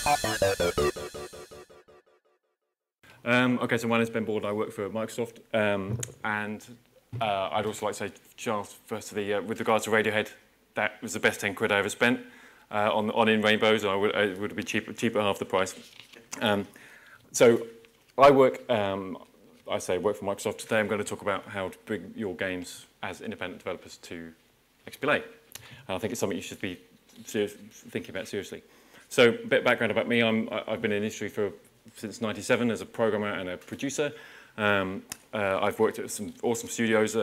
Okay, so my name is Ben Board. I work for Microsoft, and I'd also like to say, Charles, first to the with regards to Radiohead, that was the best 10 quid I ever spent on In Rainbows. It would be cheaper half the price. So I work. I work for Microsoft. Today I'm going to talk about how to bring your games as independent developers to Xbla. I think it's something you should be thinking about seriously. So a bit of background about me. I've been in the industry since '97 as a programmer and a producer. I've worked at some awesome studios,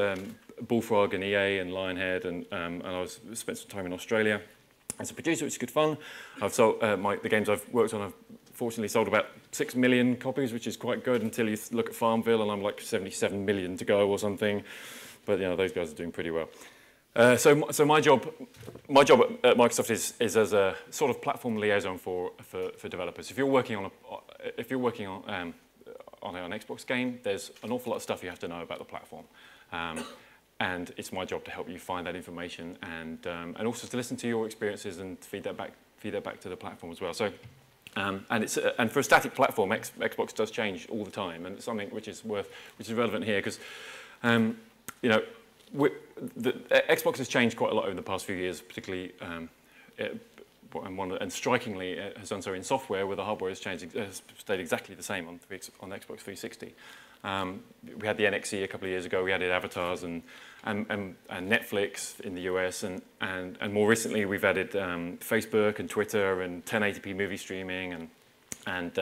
Bullfrog and EA and Lionhead, and I spent some time in Australia as a producer, which is good fun. I've sold the games I've worked on. I've fortunately sold about 6 million copies, which is quite good until you look at Farmville, and I'm like 77 million to go or something. But you know, those guys are doing pretty well. So my job at Microsoft is as a sort of platform liaison for developers. If you're working on an Xbox game, there's an awful lot of stuff you have to know about the platform, and it's my job to help you find that information and also to listen to your experiences and feed that back to the platform as well. So. And for a static platform, Xbox does change all the time, and it's something which is relevant here because, you know, Xbox has changed quite a lot over the past few years, particularly, and strikingly, it has done so in software, where the hardware has stayed exactly the same on Xbox 360. We had the NXE a couple of years ago. We added avatars and Netflix in the US, and more recently we've added Facebook and Twitter and 1080p movie streaming and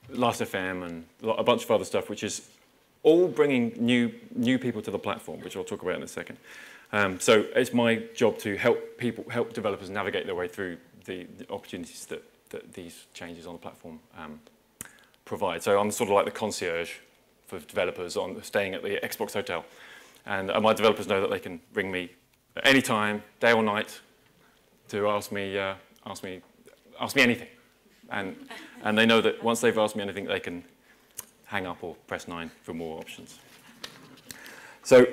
Last.fm and a bunch of other stuff, which is all bringing new people to the platform, which I'll talk about in a second. So it's my job to help developers navigate their way through the opportunities that these changes on the platform provide. So I'm sort of like the concierge for developers staying at the Xbox Hotel. And my developers know that they can ring me at any time, day or night, to ask me anything. And they know that once they've asked me anything, they can hang up or press 9 for more options. So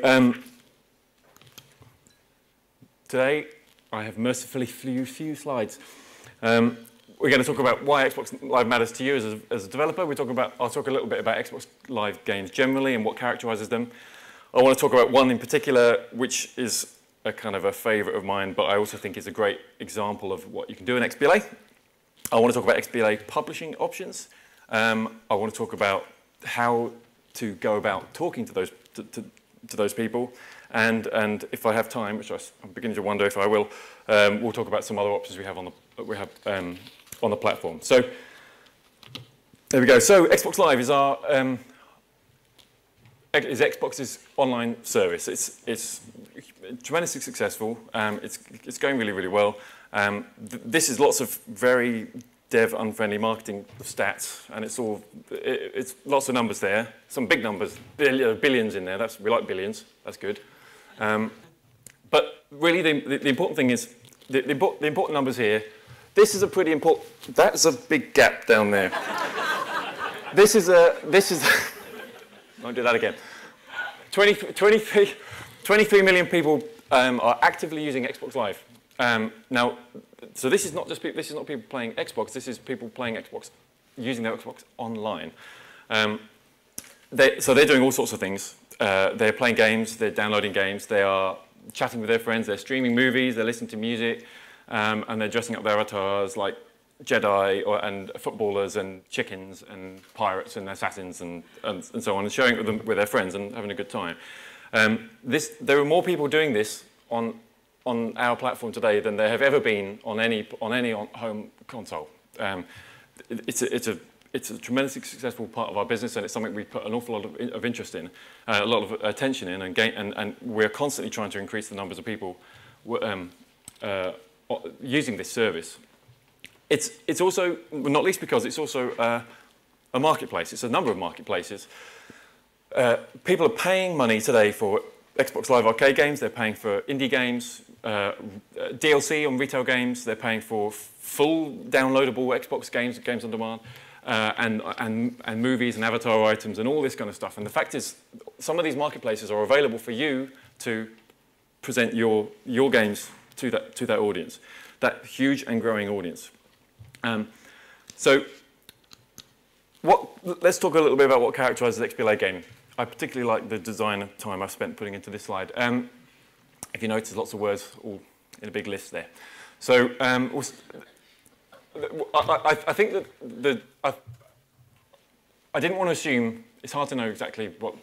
today, I have mercifully few slides. We're going to talk about why Xbox Live matters to you as a developer. I'll talk a little bit about Xbox Live games generally and what characterizes them. I want to talk about one in particular, which is a kind of a favorite of mine, but I also think is a great example of what you can do in Xbla. I want to talk about Xbla publishing options. I want to talk about how to go about talking to those people. And if I have time, which I'm beginning to wonder if I will, we'll talk about some other options we have on the platform. So there we go. So Xbox Live is Xbox's online service. It's tremendously successful. It's going really, really well. This is lots of very dev-unfriendly marketing stats, and it's lots of numbers there. Some big numbers, billions in there. We like billions. That's good. But really, the important thing is the important numbers here. This is a pretty important. That's a big gap down there. This is. I'll do that again. 23 million people are actively using Xbox Live. Now, so this is not people playing Xbox. This is people playing Xbox, using their Xbox online. So they're doing all sorts of things. They're playing games. They're downloading games. They are chatting with their friends. They're streaming movies. They're listening to music. And they're dressing up their avatars like Jedi and footballers and chickens and pirates and assassins and so on, and sharing it with their friends and having a good time. There are more people doing this on our platform today than there have ever been on any home console. It's a tremendously successful part of our business, and it's something we put an awful lot of interest in, a lot of attention in, and we're constantly trying to increase the numbers of people using this service. It's also, not least because it's also a marketplace. It's a number of marketplaces. People are paying money today for Xbox Live Arcade games. They're paying for indie games, DLC on retail games. They're paying for full downloadable Xbox games on demand, and movies and avatar items and all this kind of stuff. And the fact is, some of these marketplaces are available for you to present your games to that audience, that huge and growing audience. So let's talk a little bit about what characterizes an XBLA game. I particularly like the design time I've spent putting into this slide. If you notice, lots of words all in a big list there. So I think that I didn't want to assume, it's hard to know exactly what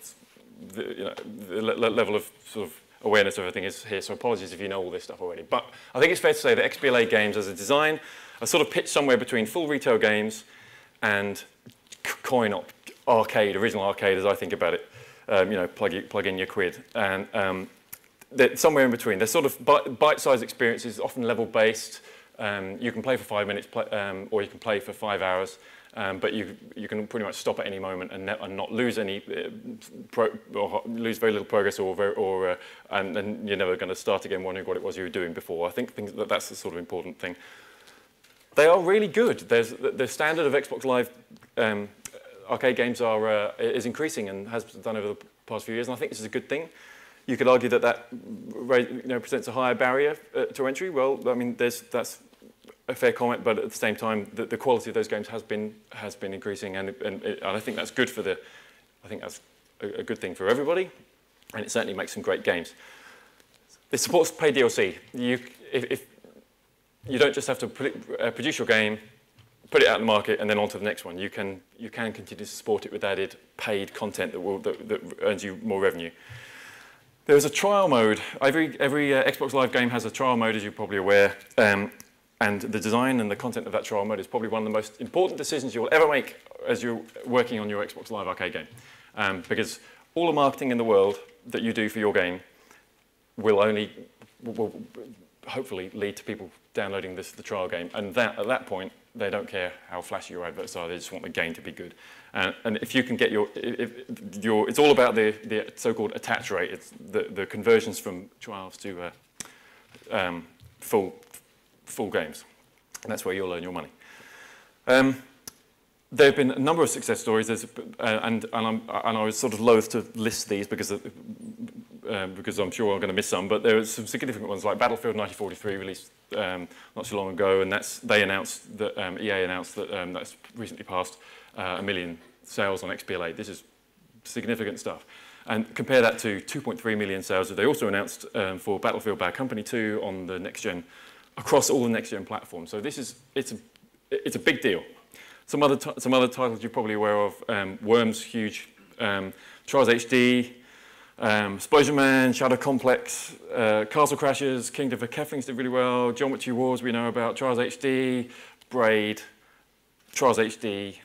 the level of sort of awareness of everything is here, so apologies if you know all this stuff already. But I think it's fair to say that XBLA games as a design are sort of pitched somewhere between full retail games and coin-op arcade, original arcade as I think about it. Plug in your quid. And they're somewhere in between. They're sort of bite-sized experiences, often level-based. You can play for 5 minutes, or you can play for 5 hours. But you can pretty much stop at any moment and not lose any, or lose very little progress, and then you're never going to start again wondering what it was you were doing before. I think that's the sort of important thing. They are really good. The standard of Xbox Live arcade games is increasing and has done over the past few years, and I think this is a good thing. You could argue that presents a higher barrier to entry. Well, I mean, that's a fair comment, but at the same time, the quality of those games has been increasing, and I think that's good for I think that's a good thing for everybody, and it certainly makes some great games. It supports paid DLC. If you don't just have to produce your game, put it out in the market, and then on to the next one. You can continue to support it with added paid content that earns you more revenue. There's a trial mode. Every Xbox Live game has a trial mode, as you're probably aware. And the design and the content of that trial mode is probably one of the most important decisions you'll ever make as you're working on your Xbox Live arcade game. Because all the marketing in the world that you do for your game will hopefully lead to people downloading the trial game. And at that point, they don't care how flashy your adverts are, they just want the game to be good. And if you can get it's all about the so-called attach rate. It's the conversions from trials to full games, and that's where you'll earn your money. There have been a number of success stories, and I was sort of loath to list these because I'm sure I'm going to miss some, but there are some significant ones like Battlefield 1943 released not too long ago, and EA announced that that's recently passed 1 million sales on XBLA. This is significant stuff. And compare that to 2.3 million sales that they also announced for Battlefield Bad Company 2 on the next gen, across all the next-gen platforms. So it's a big deal. Some other titles you're probably aware of: Worms, huge; Trials HD, Explosion Man, Shadow Complex, Castle Crashers, Kingdom of Keflings did really well. Geometry Wars we know about. Trials HD, Braid, Trials HD,